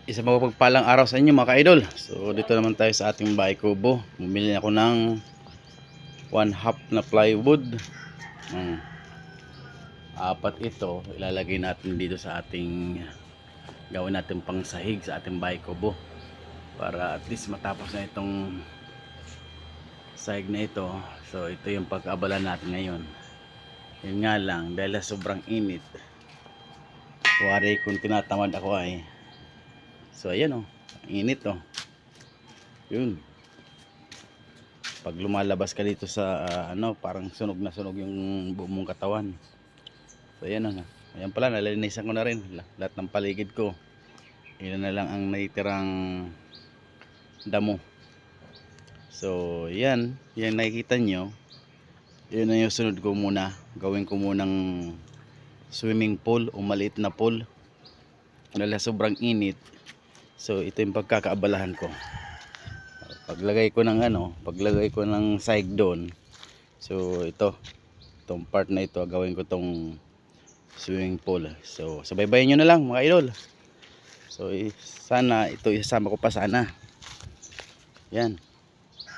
Isang mapagpalang araw sa inyo mga ka-idol. So dito naman tayo sa ating bahay kubo. Bumili ako ng 1/2 na plywood. Apat ito ilalagay natin dito sa ating gawin natin pang sahig sa ating bahay kubo. Para at least matapos na itong sahig na ito. So ito yung pag-abala natin ngayon. Yun nga lang dahil sobrang init. Wari kung tinatamad ako ay. So ayan oh, init oh. Yun. Pag lumalabas ka dito sa parang sunog na sunog yung buong mong katawan. So ayan oh. Ayan pala, nalinisan ko na rin lahat ng paligid ko. Ilan na lang ang naitirang damo. So yan nakikita nyo. Yun na yung sunod ko muna. Gawin ko munang swimming pool o maliit na pool. Dahil sobrang init. So ito yung pagkakaabalahan ko. Paglagay ko ng sahig doon. So itong part na ito gawin ko tong swimming pool. So sabaybayan nyo na lang mga idol. So sana ito isasama ko pa sana. Yan.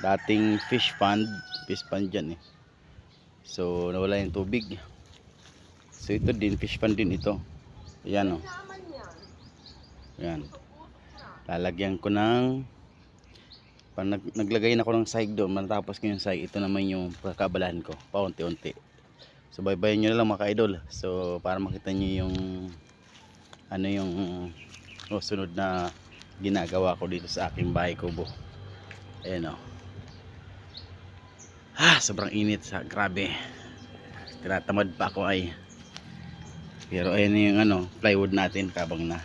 Dating fish pond dyan eh. So nawala yung tubig. So ito din fish pond din ito. Ayan oh. Yan. Lalagyan ko ng naglagay na ako ng sahig doon. Matapos ko yung sahig, ito naman yung pagkabalahan ko paunti-unti. So baybayin nyo na lang mga ka-idol. So para makita nyo yung yung sunod na ginagawa ko dito sa aking bahay kubo. Ayan o. Sobrang init, grabe. Tinatamad pa ako ay. Pero ayan yung plywood natin kabang na.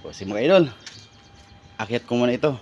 So si mga idol, akyat ko muna ito.